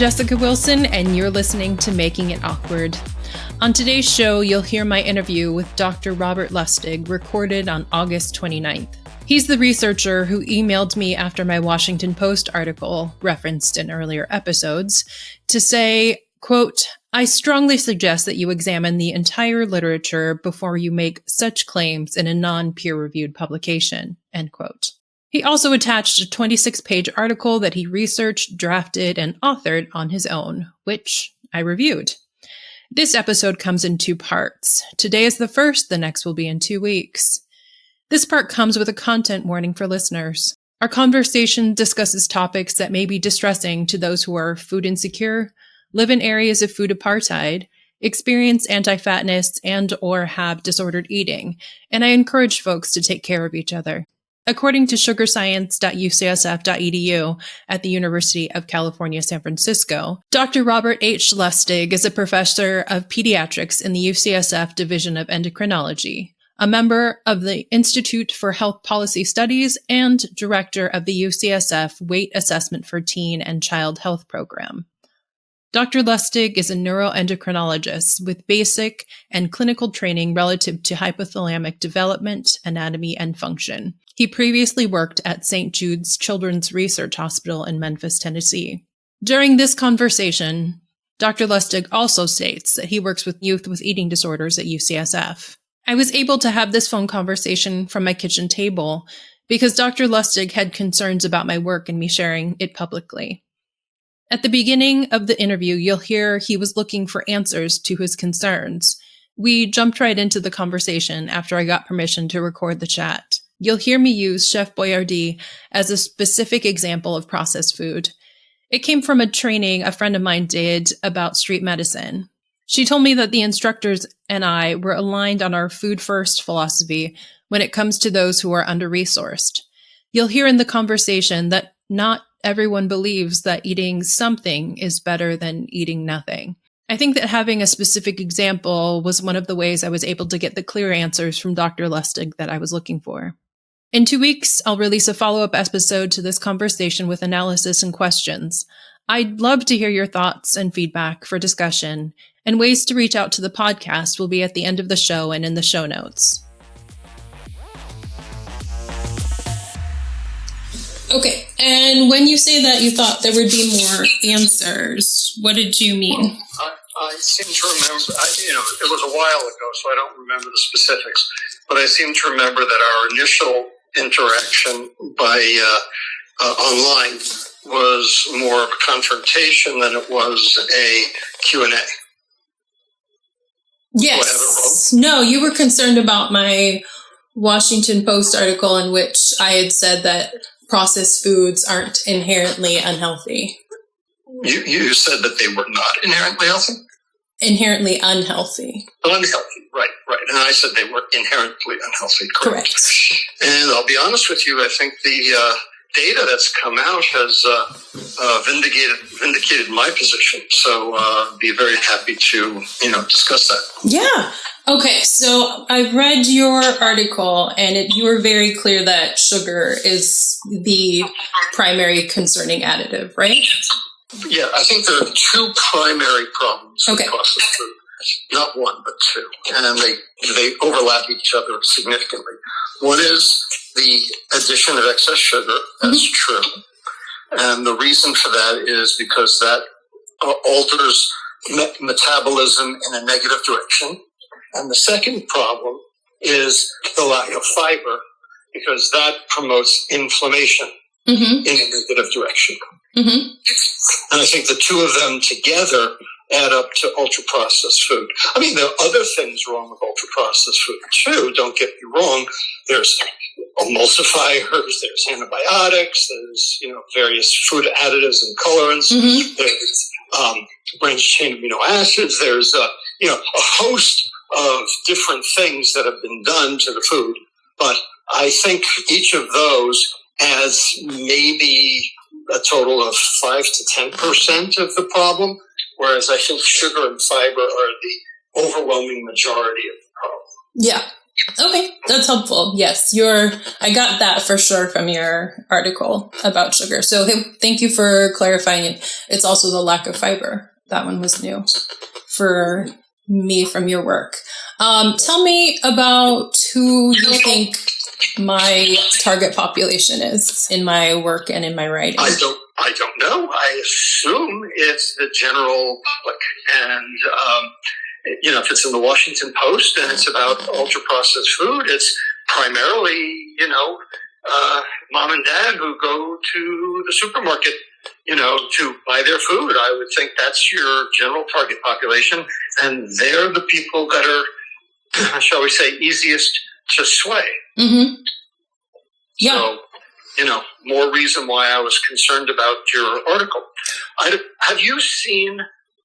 Jessica Wilson, and you're listening to Making It Awkward. On today's show, you'll hear my interview with Dr. Robert Lustig, recorded on August 29th. He's the researcher who emailed me after my Washington Post article, referenced in earlier episodes, to say, quote, "I strongly suggest that you examine the entire literature before you make such claims in a non-peer-reviewed publication," end quote. He also attached a 26-page article that he researched, drafted, and authored on his own, which I reviewed. This episode comes in two parts. Today is the first, the next will be in 2 weeks. This part comes with a content warning for listeners. Our conversation discusses topics that may be distressing to those who are food insecure, live in areas of food apartheid, experience anti-fatness, and or have disordered eating, and I encourage folks to take care of each other. According to sugarscience.ucsf.edu at the University of California, San Francisco, Dr. Robert H. Lustig is a professor of pediatrics in the UCSF Division of Endocrinology, a member of the Institute for Health Policy Studies, and director of the UCSF Weight Assessment for Teen and Child Health Program. Dr. Lustig is a neuroendocrinologist with basic and clinical training relative to hypothalamic development, anatomy, and function. He previously worked at St. Jude's Children's Research Hospital in Memphis, Tennessee. During this conversation, Dr. Lustig also states that he works with youth with eating disorders at UCSF. I was able to have this phone conversation from my kitchen table because Dr. Lustig had concerns about my work and me sharing it publicly. At the beginning of the interview, you'll hear he was looking for answers to his concerns. We jumped right into the conversation after I got permission to record the chat. You'll hear me use Chef Boyardee as a specific example of processed food. It came from a training a friend of mine did about street medicine. She told me that the instructors and I were aligned on our food-first philosophy when it comes to those who are under-resourced. You'll hear in the conversation that not everyone believes that eating something is better than eating nothing. I think that having a specific example was one of the ways I was able to get the clear answers from Dr. Lustig that I was looking for. In 2 weeks, I'll release a follow-up episode to this conversation with analysis and questions. I'd love to hear your thoughts and feedback for discussion, and ways to reach out to the podcast will be at the end of the show and in the show notes. Okay, and when you say that you thought there would be more answers, what did you mean? I seem to remember, it was a while ago, so I don't remember the specifics, but I seem to remember that our initial interaction by online was more of a confrontation than it was a Q&A. Yes. No, you were concerned about my Washington Post article in which I had said that processed foods aren't inherently unhealthy. You said that they were not inherently healthy? Inherently unhealthy. Unhealthy, right. And I said they were inherently unhealthy, correct. And I'll be honest with you, I think the data that's come out has vindicated my position. So be very happy to, discuss that. Yeah. Okay, so I've read your article, and you were very clear that sugar is the primary concerning additive, right? Yeah, I think there are two primary problems with Okay. processed food. Not one, but two. And they overlap each other significantly. One is the addition of excess sugar. That's true. And the reason for that is because that alters metabolism in a negative direction. And the second problem is the lack of fiber, because that promotes inflammation in a negative direction. And I think the two of them together add up to ultra-processed food. I mean, there are other things wrong with ultra-processed food, too. Don't get me wrong. There's emulsifiers, there's antibiotics, there's, various food additives and colorants. There's branched-chain amino acids. There's, a host of different things that have been done to the food. But I think each of those adds maybe a total of 5 to 10% of the problem, whereas I think sugar and fiber are the overwhelming majority of the problem. Yeah. Okay, that's helpful. Yes, I got that for sure from your article about sugar. So thank you for clarifying it. It's also the lack of fiber. That one was new for me from your work. Tell me about who you think my target population is in my work and in my writing. I don't know. I assume it's the general public. And, if it's in the Washington Post and it's about ultra-processed food, it's primarily, mom and dad who go to the supermarket, to buy their food. I would think that's your general target population. And they're the people that are, shall we say, easiest to sway. Mm-hmm. Yeah. So, more reason why I was concerned about your article. Have you seen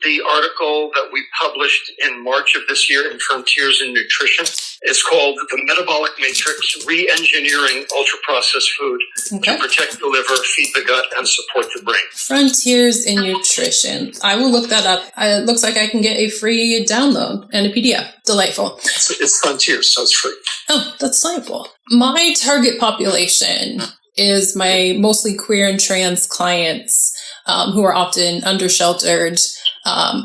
the article that we published in March of this year in Frontiers in Nutrition? It's called The Metabolic Matrix, Re-Engineering Ultra-Processed Food to Protect the Liver, Feed the Gut, and Support the Brain. Frontiers in Nutrition. I will look that up. It looks like I can get a free download and a PDF. Delightful. It's Frontiers, so it's free. Oh, that's delightful. My target population is my mostly queer and trans clients who are often under-sheltered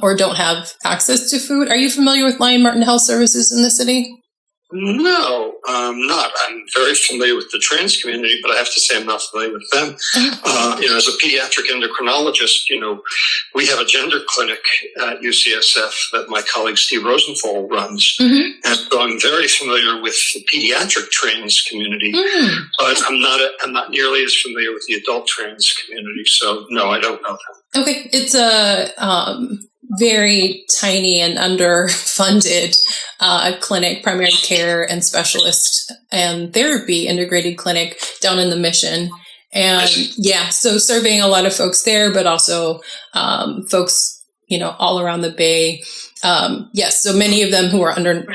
or don't have access to food. Are you familiar with Lion Martin Health Services in the city? No, I'm not. I'm very familiar with the trans community, but I have to say I'm not familiar with them. As a pediatric endocrinologist, we have a gender clinic at UCSF that my colleague Steve Rosenthal runs. Mm-hmm. And so I'm very familiar with the pediatric trans community, but I'm not nearly as familiar with the adult trans community. So no, I don't know them. Okay. It's a very tiny and underfunded clinic, primary care and specialist and therapy integrated clinic down in the Mission. And so serving a lot of folks there, but also folks, all around the Bay. So many of them who are under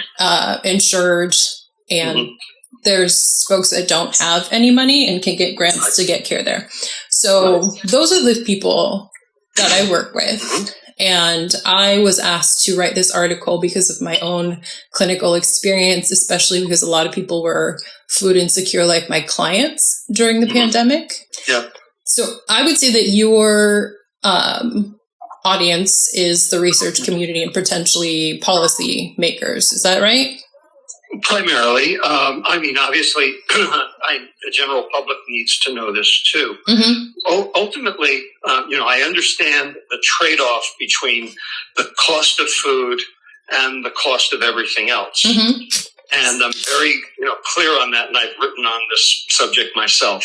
insured, and there's folks that don't have any money and can get grants to get care there. So those are the people that I work with. And I was asked to write this article because of my own clinical experience, especially because a lot of people were food insecure, like my clients during the pandemic. Yeah. So I would say that your audience is the research community and potentially policy makers. Is that right? Primarily. Obviously, the general public needs to know this too. Mm-hmm. Ultimately, I understand the trade-off between the cost of food and the cost of everything else. Mm-hmm. And I'm very, clear on that, and I've written on this subject myself.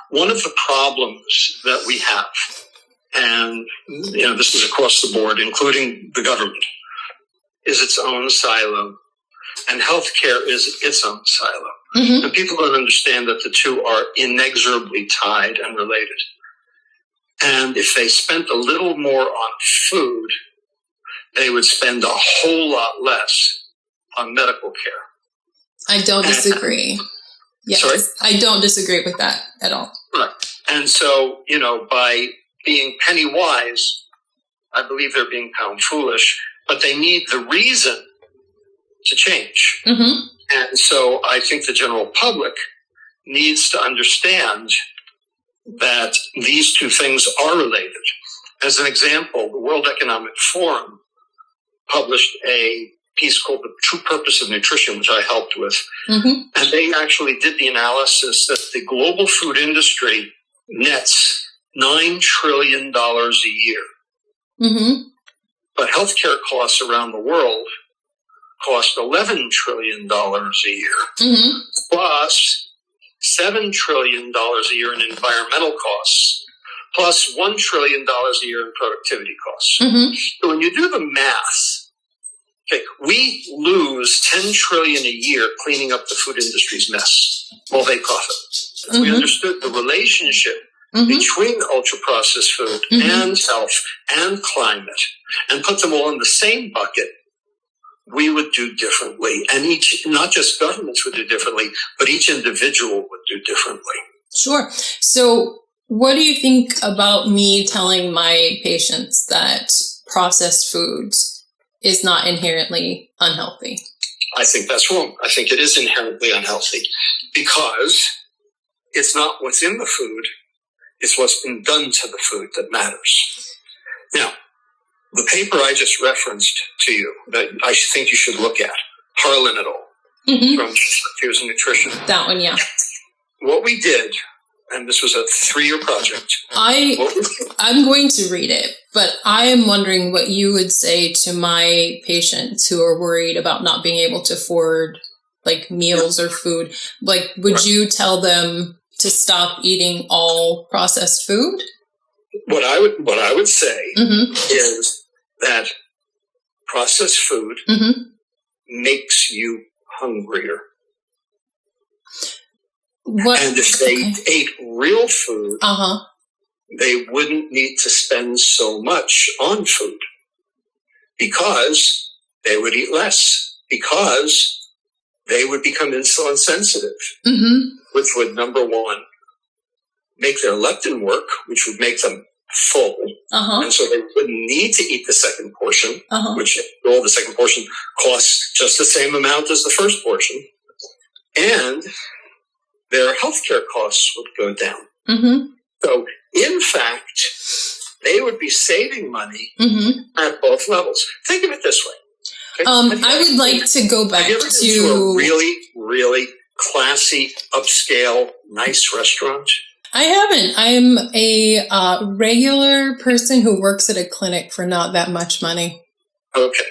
One of the problems that we have, and, this is across the board, including the government, is its own silo. And healthcare is its own silo. Mm-hmm. And people don't understand that the two are inexorably tied and related. And if they spent a little more on food, they would spend a whole lot less on medical care. I don't disagree. Yes, sorry? I don't disagree with that at all. Right. And so, by being penny wise, I believe they're being pound foolish, but they need the reason to change. Mm-hmm. And so I think the general public needs to understand that these two things are related. As an example, the World Economic Forum published a piece called The True Purpose of Nutrition, which I helped with. Mm-hmm. And they actually did the analysis that the global food industry nets $9 trillion a year. Mm-hmm. But healthcare costs around the world cost $11 trillion a year, mm-hmm. plus $7 trillion a year in environmental costs, plus $1 trillion a year in productivity costs. Mm-hmm. So when you do the math, we lose $10 trillion a year cleaning up the food industry's mess while they profit. If we understood the relationship between ultra-processed food and health and climate and put them all in the same bucket, we would do differently. And not just governments would do differently, but each individual would do differently. Sure. So what do you think about me telling my patients that processed foods is not inherently unhealthy? I think that's wrong. I think it is inherently unhealthy because it's not what's in the food, it's what's been done to the food that matters. Now, the paper I just referenced to you that I think you should look at, Harlan et al. From Foods and Nutrition. That one, yeah. What we did, and this was a 3-year project. I'm going to read it, but I am wondering what you would say to my patients who are worried about not being able to afford like meals or food. Like, would you tell them to stop eating all processed food? What I would say is that processed food makes you hungrier. And if they ate real food, they wouldn't need to spend so much on food because they would eat less, because they would become insulin sensitive, which would, number one, make their leptin work, which would make them full. And so they wouldn't need to eat the second portion, which all the second portion costs just the same amount as the first portion. And their healthcare costs would go down. So, in fact, they would be saving money at both levels. Think of it this way. Okay? I would like to go back have you ever been to a really, really classy, upscale, nice restaurant? I haven't. I'm a regular person who works at a clinic for not that much money. Okay.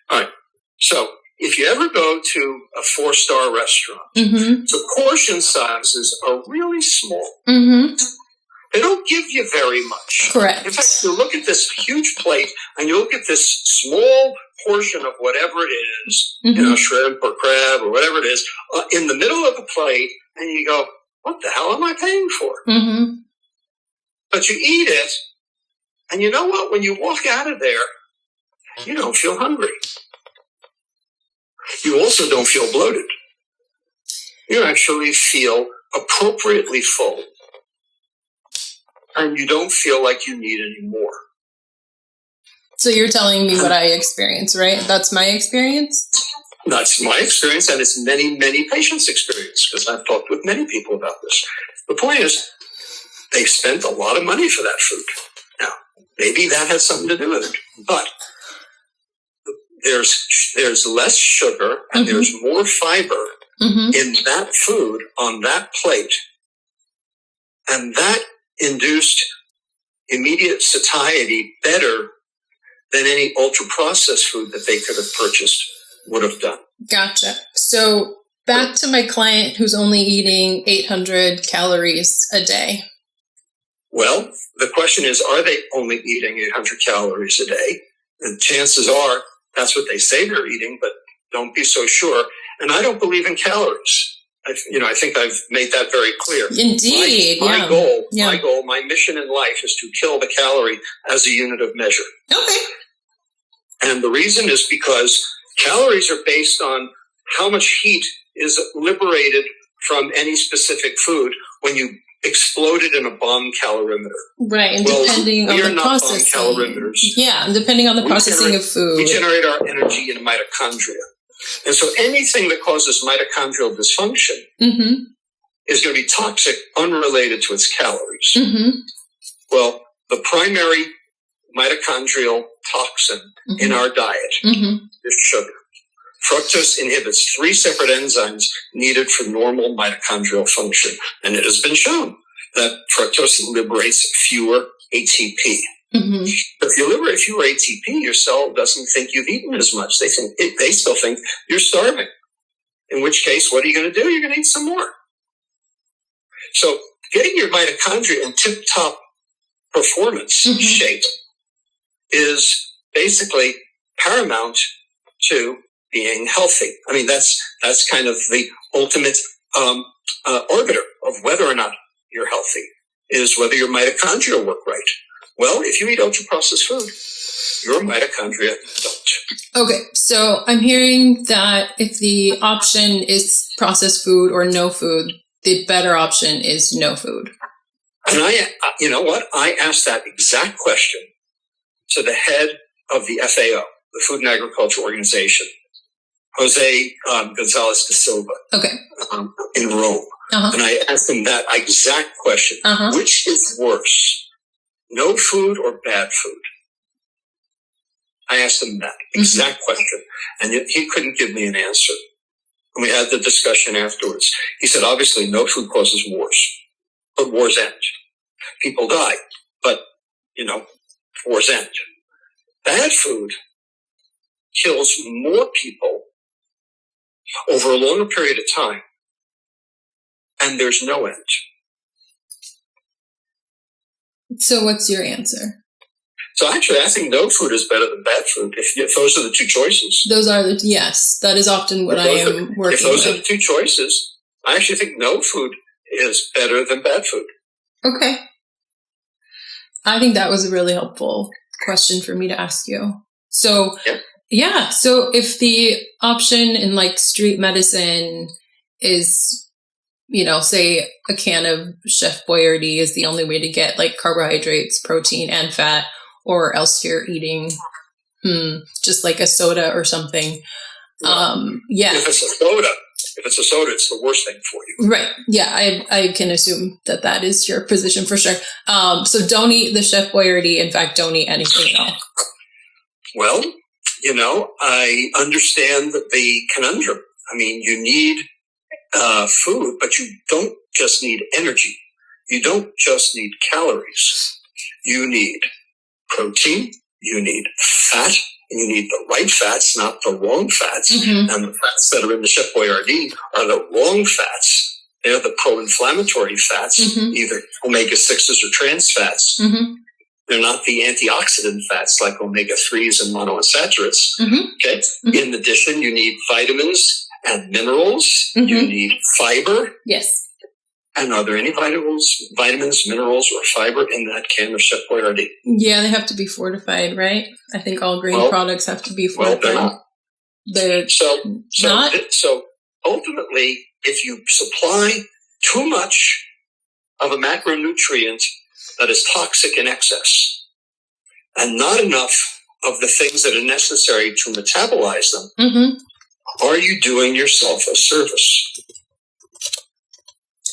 All right. So, if you ever go to a 4-star restaurant, the portion sizes are really small. They don't give you very much. Correct. In fact, you look at this huge plate and you look at this small portion of whatever it is, shrimp or crab or whatever it is, in the middle of the plate, and you go, what the hell am I paying for? But you eat it, and you know what? When you walk out of there, you don't feel hungry. You also don't feel bloated. You actually feel appropriately full. And you don't feel like you need any more. So you're telling me what I experience, right? That's my experience? That's my experience, and it's many, many patients' experience, because I've talked with many people about this. The point is, they spent a lot of money for that food. Now, maybe that has something to do with it, but there's less sugar and there's more fiber in that food on that plate, and that induced immediate satiety better than any ultra-processed food that they could have purchased would have done. Gotcha. So back to my client who's only eating 800 calories a day. Well, the question is, are they only eating 800 calories a day? And chances are that's what they say they're eating, but don't be so sure. And I don't believe in calories. I think I've made that very clear. Indeed. My goal, my mission in life is to kill the calorie as a unit of measure. Okay. And the reason is because calories are based on how much heat is liberated from any specific food when you explode it in a bomb calorimeter. Right, and depending on the processing. Bomb calorimeters. Yeah, and depending on the processing of food. We generate our energy in mitochondria. And so anything that causes mitochondrial dysfunction is going to be toxic, unrelated to its calories. Well, the primary mitochondrial toxin in our diet is sugar. Fructose inhibits 3 separate enzymes needed for normal mitochondrial function. And it has been shown that fructose liberates fewer ATP. If you liberate fewer ATP, your cell doesn't think you've eaten as much. They still think you're starving. In which case, what are you going to do? You're going to eat some more. So getting your mitochondria in tip-top performance shape is basically paramount to being healthy. I mean, that's kind of the ultimate arbiter of whether or not you're healthy, is whether your mitochondria work right. Well, if you eat ultra-processed food, your mitochondria don't. Okay, so I'm hearing that if the option is processed food or no food, the better option is no food. And you know what? I asked that exact question to the head of the FAO, the Food and Agriculture Organization, Jose Gonzalez de Silva, in Rome. And I asked him that exact question. Which is worse, no food or bad food? I asked him that exact question, and yet he couldn't give me an answer. And we had the discussion afterwards. He said, obviously, no food causes wars, but wars end. People die, but, wars end. Bad food kills more people over a longer period of time, and there's no end. So what's your answer? So actually, I think no food is better than bad food. If those are the two choices. Yes, that is often what I am working with. If those are the two choices, I actually think no food is better than bad food. Okay. I think that was a really helpful question for me to ask you. So, so if the option in like street medicine is, say a can of Chef Boyardee is the only way to get like carbohydrates, protein, and fat, or else you're eating just like a soda or something. If it's a soda, it's the worst thing for you. Right. Yeah, I can assume that is your position for sure. So don't eat the Chef Boyardee. In fact, don't eat anything at all. Well, I understand the conundrum. I mean, you need food, but you don't just need energy. You don't just need calories. You need protein, you need fat, and you need the right fats, not the wrong fats. And the fats that are in the Chef Boyardee are the wrong fats. They're the pro-inflammatory fats, either omega-6s or trans fats. They're not the antioxidant fats like omega-3s and monounsaturates. Okay. In addition, you need vitamins and minerals. You need fiber. Yes. And are there any vitamins, minerals, or fiber in that can of Chef Boyardee? Yeah, they have to be fortified, right? I think all grain products have to be fortified. Well, they're not. So ultimately, if you supply too much of a macronutrient that is toxic in excess, and not enough of the things that are necessary to metabolize them, are you doing yourself a service?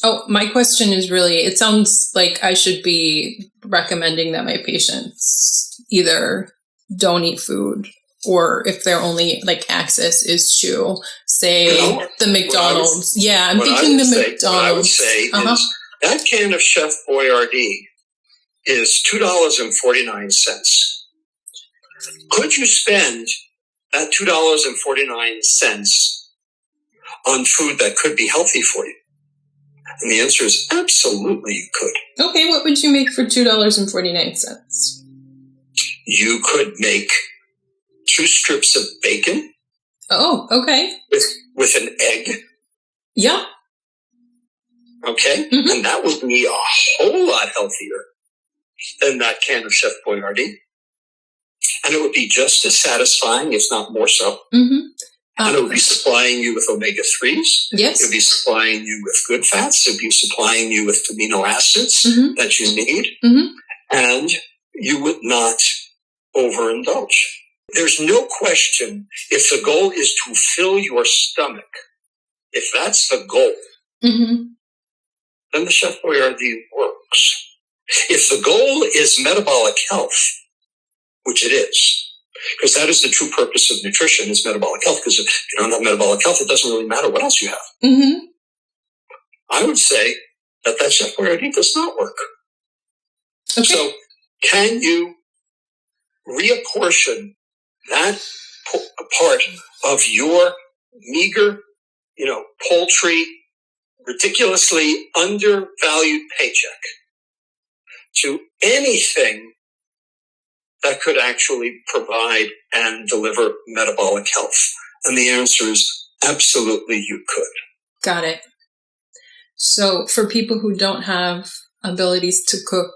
Oh, my question is really, it sounds like I should be recommending that my patients either don't eat food, or if their only like access is to, say, the McDonald's. I'm thinking the McDonald's. What I would say is that can of Chef Boyardee is $2.49. Could you spend that $2.49 on food that could be healthy for you? And the answer is absolutely you could. Okay, what would you make for $2.49? You could make 2 strips of bacon. Oh, okay. With an egg. Yeah. Okay? And that would be a whole lot healthier than that can of Chef Boyardee. And it would be just as satisfying, if not more so. And it would be supplying you with omega-3s. Yes. It would be supplying you with good fats. It would be supplying you with amino acids that you need. And you would not overindulge. There's no question, if the goal is to fill your stomach, if that's the goal, then the Chef Boyardee works. If the goal is metabolic health, which it is, because that is the true purpose of nutrition, is metabolic health. Because if you don't have metabolic health, it doesn't really matter what else you have. I would say that Chef Boyardee does not work. Okay. So can you reapportion that part of your meager, paltry, ridiculously undervalued paycheck to anything that could actually provide and deliver metabolic health? And the answer is absolutely you could. Got it. So for people who don't have abilities to cook,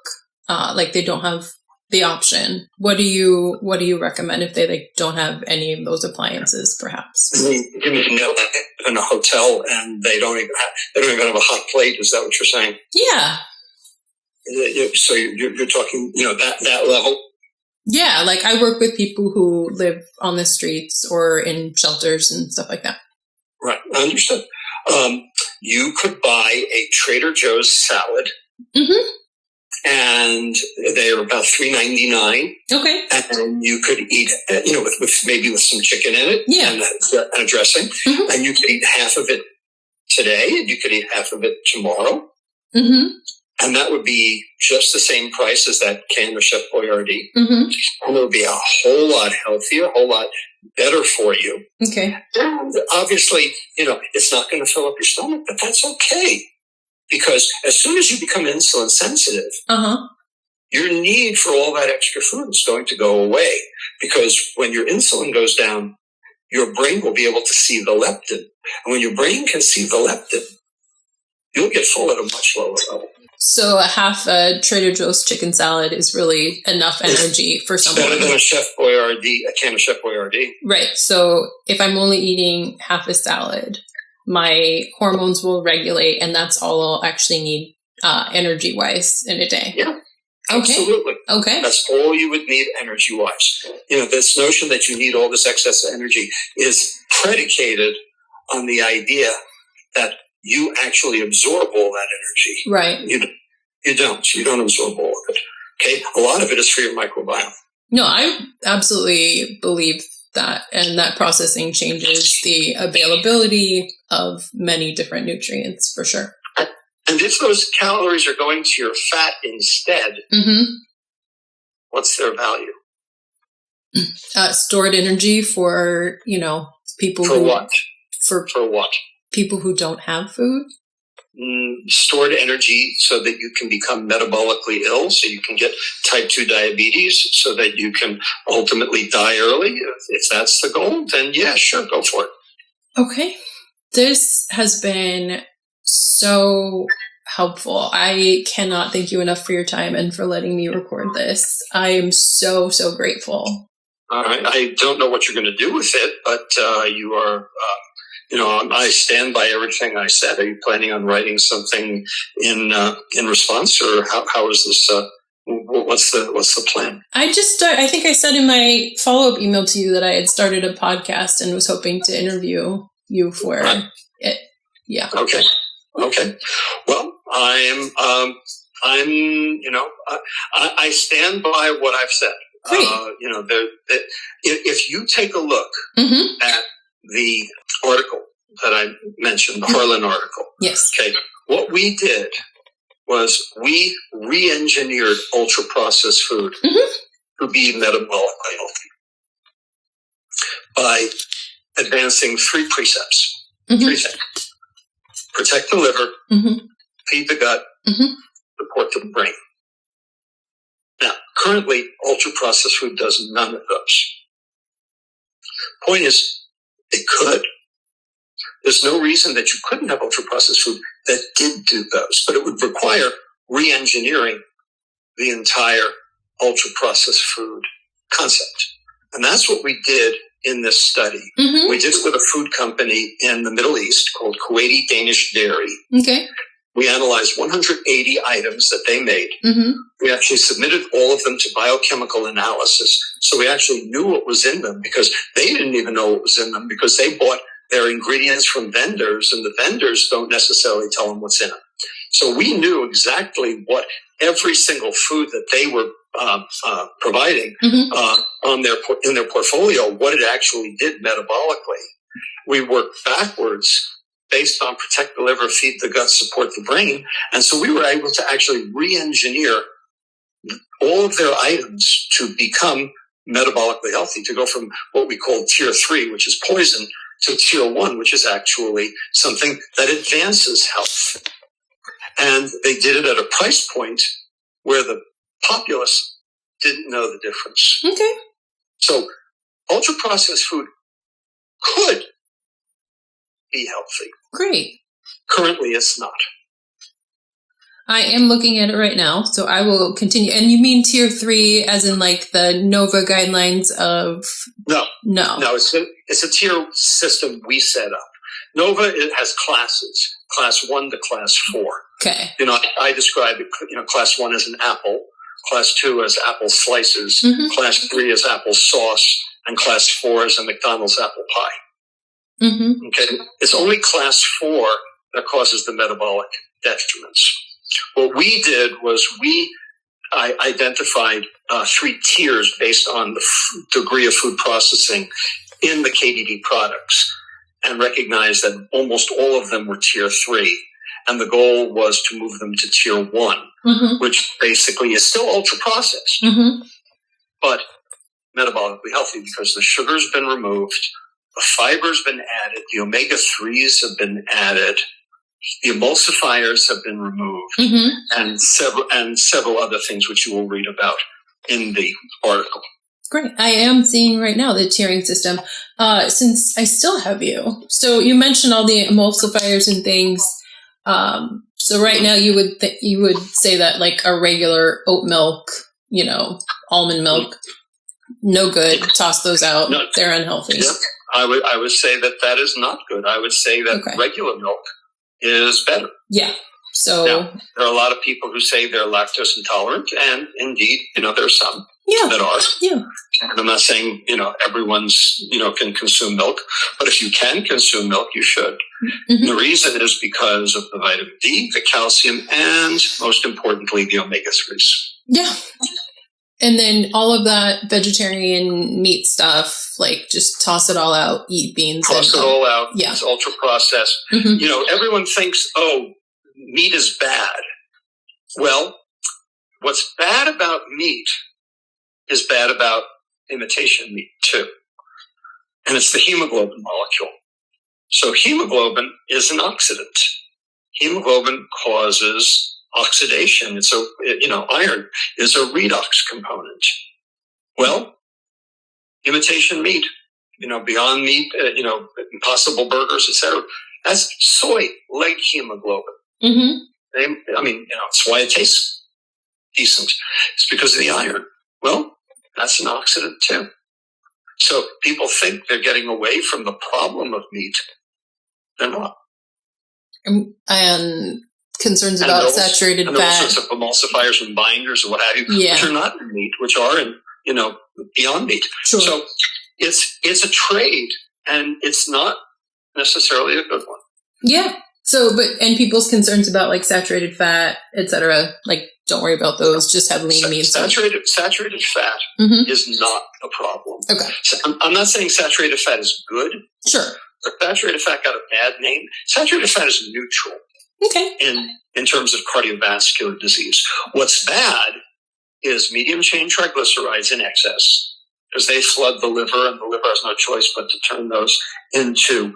like they don't have the option, what do you recommend if they don't have any of those appliances, perhaps? You mean in a hotel and they don't even have a hot plate? Is that what you're saying? Yeah. So you're talking, that level? Yeah, like I work with people who live on the streets or in shelters and stuff like that. Right, understood. You could buy a Trader Joe's salad, and they are about $3.99. Okay. And you could eat, with maybe with some chicken in it, and a dressing, and you could eat half of it today, and you could eat half of it tomorrow. And that would be just the same price as that can of Chef Boyardee. And it would be a whole lot healthier, a whole lot better for you. Okay. And obviously, it's not going to fill up your stomach, but that's okay. Because as soon as you become insulin sensitive, your need for all that extra food is going to go away. Because when your insulin goes down, your brain will be able to see the leptin. And when your brain can see the leptin, you'll get full at a much lower level. So a half a Trader Joe's chicken salad is really enough energy for someone. Better than a can of Chef Boyardee. Right. So if I'm only eating half a salad, my hormones will regulate, and that's all I'll actually need energy-wise in a day. Yeah, absolutely. Okay. That's all you would need energy-wise. This notion that you need all this excess energy is predicated on the idea that you actually absorb all that energy. Right. You don't. You don't absorb all of it. Okay? A lot of it is for your microbiome. No, I absolutely believe that, and that processing changes the availability of many different nutrients for sure. And if those calories are going to your fat instead, what's their value? Stored energy for, people for what? For what? People who don't have food. Stored energy so that you can become metabolically ill, so you can get type 2 diabetes, so that you can ultimately die early. If that's the goal, then yeah, sure, go for it. Okay. This has been so helpful. I cannot thank you enough for your time and for letting me record this. I am so, so grateful. All right. I don't know what you're going to do with it, but you are... I stand by everything I said. Are you planning on writing something in response, or how is this? What's the plan? I think I said in my follow-up email to you that I had started a podcast and was hoping to interview you for it. Yeah. Okay. Well, I stand by what I've said. Great. If you take a look at the article that I mentioned, the Harlan article. Yes. Okay. What we did was we re-engineered ultra-processed food to be metabolically healthy by advancing 3 precepts. 3 things. Protect the liver, feed the gut, support the brain. Now, currently, ultra-processed food does none of those. Point is, it could. There's no reason that you couldn't have ultra-processed food that did do those, but it would require re-engineering the entire ultra-processed food concept. And that's what we did in this study. We did it with a food company in the Middle East called Kuwaiti Danish Dairy. Okay. We analyzed 180 items that they made. We actually submitted all of them to biochemical analysis. So we actually knew what was in them, because they didn't even know what was in them, because they bought their ingredients from vendors, and the vendors don't necessarily tell them what's in them. So we knew exactly what every single food that they were providing in their portfolio, what it actually did metabolically. We worked backwards based on protect the liver, feed the gut, support the brain. And so we were able to actually re-engineer all of their items to become metabolically healthy, to go from what we call tier 3, which is poison, to tier 1, which is actually something that advances health. And they did it at a price point where the populace didn't know the difference. Okay. So ultra-processed food could be healthy. Great. Currently, it's not. I am looking at it right now, so I will continue. And you mean tier 3 as in like the NOVA guidelines of... No. No, it's a tier system we set up. NOVA, it has classes, class 1 to class 4. Okay. I describe it, class 1 as an apple, Class 2 as apple slices. Class 3 as apple sauce. And class 4 is a McDonald's apple pie. Okay, it's only class 4 that causes the metabolic detriments. What we did was I identified 3 tiers based on the degree of food processing in the KDD products, and recognized that almost all of them were tier 3, and the goal was to move them to tier 1, which basically is still ultra processed, but metabolically healthy because the sugar's been removed, the fiber's been added, the omega-3s have been added, the emulsifiers have been removed, and several other things which you will read about in the article. Great. I am seeing right now the tiering system. Since I still have you, so you mentioned all the emulsifiers and things. So right now you would say that like a regular oat milk, almond milk, no good. Toss those out. No. They're unhealthy. Yeah. I would say that is not good. I would say that regular milk is better. Yeah. So now, there are a lot of people who say they're lactose intolerant, and indeed, there's some that are. Yeah. And I'm not saying, everyone's, can consume milk, but if you can consume milk, you should. The reason is because of the vitamin D, the calcium, and most importantly, the omega-3s. Yeah. And then all of that vegetarian meat stuff, like just toss it all out, eat beans. Toss it all out. Yeah. It's ultra processed. Everyone thinks, meat is bad. Well, what's bad about meat is bad about imitation meat too. And it's the hemoglobin molecule. So hemoglobin is an oxidant. Hemoglobin causes oxidation. It's iron is a redox component. Well, imitation meat, Beyond Meat, Impossible Burgers, etc. That's soy leg hemoglobin. It's why it tastes decent. It's because of the iron. Well, that's an oxidant too. So people think they're getting away from the problem of meat. They're not. And concerns about saturated fat. And all sorts of emulsifiers and binders and what have you, which are not in meat, which are in, Beyond Meat. Sure. So it's a trade, and it's not necessarily a good one. Yeah. So, and people's concerns about like saturated fat, etc. Like, don't worry about those. Just have lean meat. Saturated fat is not a problem. Okay. So I'm not saying saturated fat is good. Sure. But saturated fat got a bad name. Saturated fat is neutral. Okay. In terms of cardiovascular disease. What's bad is medium chain triglycerides in excess, because they flood the liver, and the liver has no choice but to turn those into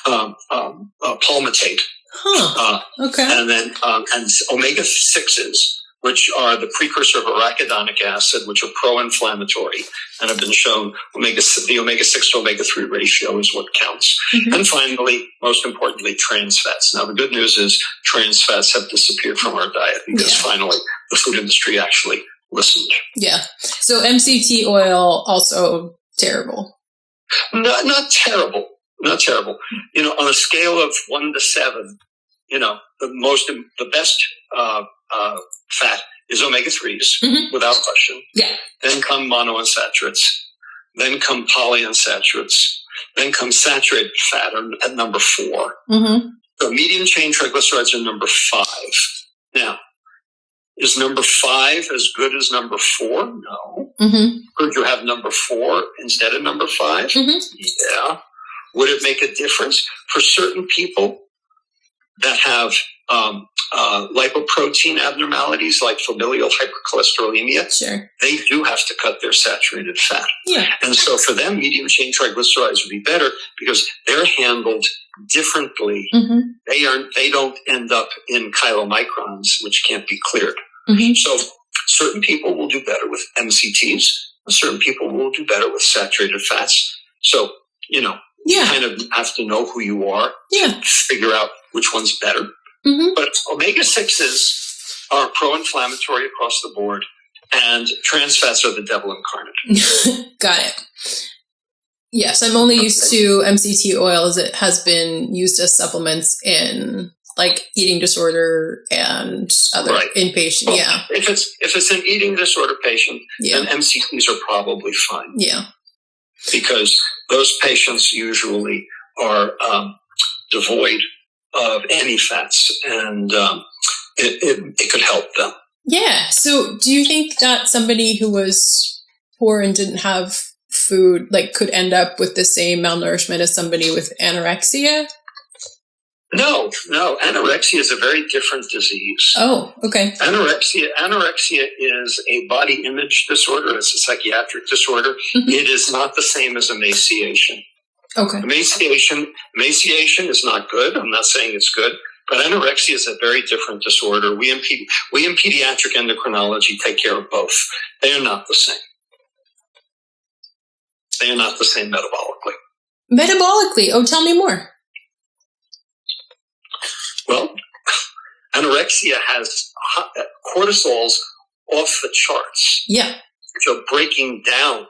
palmitate. Okay. And then and omega-6s, which are the precursor of arachidonic acid, which are pro-inflammatory and have been shown the omega-6 to omega-3 ratio is what counts. And finally, most importantly, trans fats. Now, the good news is trans fats have disappeared from our diet because finally the food industry actually listened. Yeah. So MCT oil, also terrible. Not terrible. Not terrible. On a scale of 1 to 7, the best fat is omega-3s without question. Yeah. Then come monounsaturates. Then come polyunsaturates. Then come saturated fat at number 4. So medium chain triglycerides are number 5. Now, is number 5 as good as number 4? No. Could you have number 4 instead of number 5? Yeah. Would it make a difference for certain people that have lipoprotein abnormalities like familial hypercholesterolemia? Sure. They do have to cut their saturated fat. Yeah. And so for them, medium chain triglycerides would be better because they're handled differently. They don't end up in chylomicrons, which can't be cleared. So certain people will do better with MCTs. Certain people will do better with saturated fats. So, you kind of have to know who you are to figure out which one's better. But omega-6s are pro-inflammatory across the board, and trans fats are the devil incarnate. Got it. Yes, I'm only used to MCT oil as it has been used as supplements in like eating disorder and other inpatient. Well, yeah. If it's an eating disorder patient, Yeah. then MCTs are probably fine. Yeah. Because those patients usually are devoid of any fats, and it could help them. Yeah. So do you think that somebody who was poor and didn't have food, like, could end up with the same malnourishment as somebody with anorexia? No. Anorexia is a very different disease. Oh, okay. Anorexia is a body image disorder. It's a psychiatric disorder. Mm-hmm. It is not the same as emaciation. Okay. Emaciation is not good. I'm not saying it's good, but anorexia is a very different disorder. We in pediatric endocrinology take care of both. They are not the same. They are not the same metabolically. Metabolically? Oh, tell me more. Well, anorexia has cortisols off the charts. Yeah. Which are breaking down,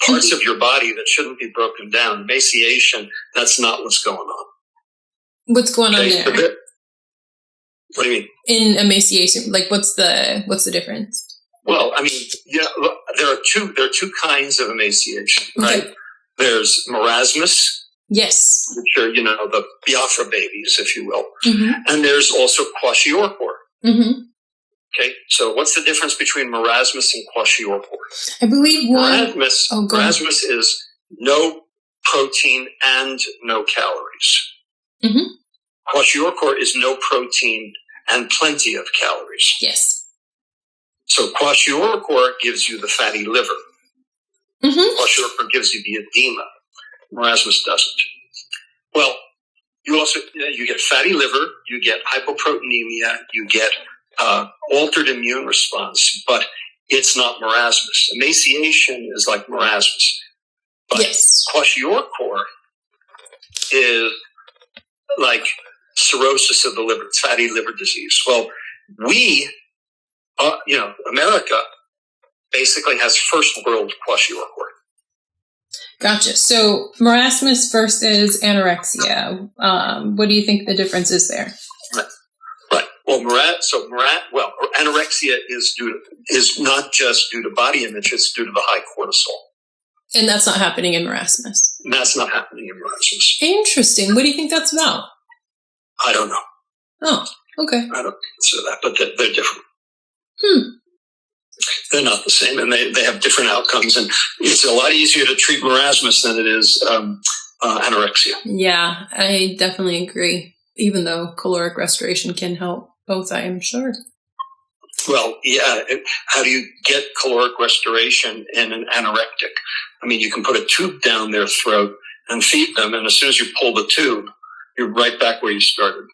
parts of your body that shouldn't be broken down. Emaciation, that's not what's going on. What's going on there? What do you mean? In emaciation, like, what's the difference? Well, I mean, there are two kinds of emaciation, right? Okay. There's marasmus. Yes. Which are, the Biafra babies, if you will. Mm-hmm. And there's also kwashiorkor. Mm-hmm. Okay, so what's the difference between marasmus and kwashiorkor? I believe marasmus is no protein and no calories. Mm-hmm. Kwashiorkor is no protein and plenty of calories. Yes. So kwashiorkor gives you the fatty liver. Mm-hmm. Kwashiorkor gives you the edema. Marasmus doesn't. Well, you also you get fatty liver, you get hypoproteinemia, you get altered immune response, but it's not marasmus. Emaciation is like marasmus, but yes. Kwashiorkor is like cirrhosis of the liver, it's fatty liver disease. Well, America basically has first world Kwashiorkor. Gotcha. So marasmus versus anorexia. What do you think the difference is there? Right. Well, anorexia is not just due to body image; it's due to the high cortisol. And that's not happening in marasmus. And that's not happening in marasmus. Interesting. What do you think that's about? I don't know. Oh, okay. I don't consider that, but they're different. They're not the same, and they have different outcomes. And it's a lot easier to treat marasmus than it is anorexia. Yeah, I definitely agree. Even though caloric restoration can help both, I am sure. Well, yeah. How do you get caloric restoration in an anorectic? I mean, you can put a tube down their throat and feed them, and as soon as you pull the tube, you're right back where you started.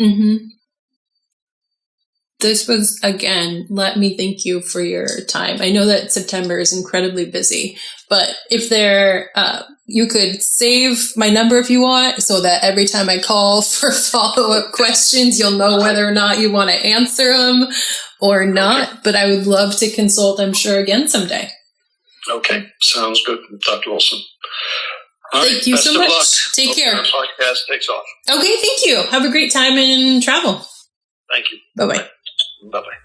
Mm-hmm. This was, again, let me thank you for your time. I know that September is incredibly busy, but if you could save my number if you want, so that every time I call for follow-up questions, you'll know whether or not you want to answer them or not. Okay. But I would love to consult, I'm sure, again someday. Okay, sounds good, Dr. Wilson. Thank you so much. Take care. Our podcast takes off. Okay, thank you. Have a great time in travel. Thank you. Bye-bye. Bye-bye.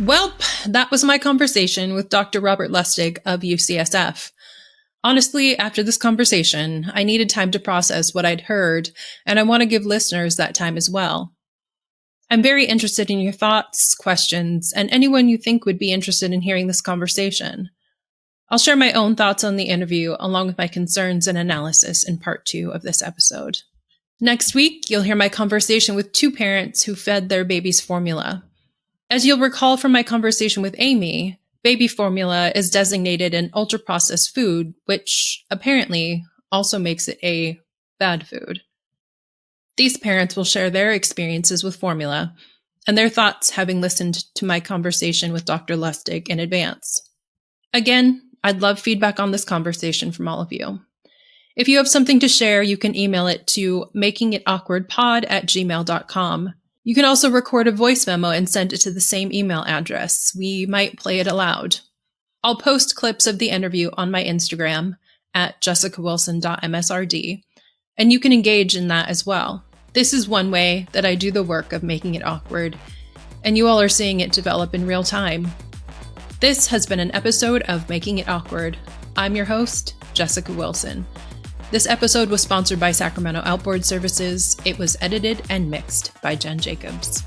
Well, that was my conversation with Dr. Robert Lustig of UCSF. Honestly, after this conversation, I needed time to process what I'd heard, and I want to give listeners that time as well. I'm very interested in your thoughts, questions, and anyone you think would be interested in hearing this conversation. I'll share my own thoughts on the interview along with my concerns and analysis in part 2 of this episode. Next week, you'll hear my conversation with 2 parents who fed their babies formula. As you'll recall from my conversation with Amy, baby formula is designated an ultra-processed food, which apparently also makes it a bad food. These parents will share their experiences with formula and their thoughts having listened to my conversation with Dr. Lustig in advance. Again, I'd love feedback on this conversation from all of you. If you have something to share, you can email it to makingitawkwardpod@gmail.com. You can also record a voice memo and send it to the same email address. We might play it aloud. I'll post clips of the interview on my Instagram at jessicawilson.msrd, and you can engage in that as well. This is one way that I do the work of making it awkward, and you all are seeing it develop in real time. This has been an episode of Making It Awkward. I'm your host, Jessica Wilson. This episode was sponsored by Sacramento Outboard Services. It was edited and mixed by Jen Jacobs.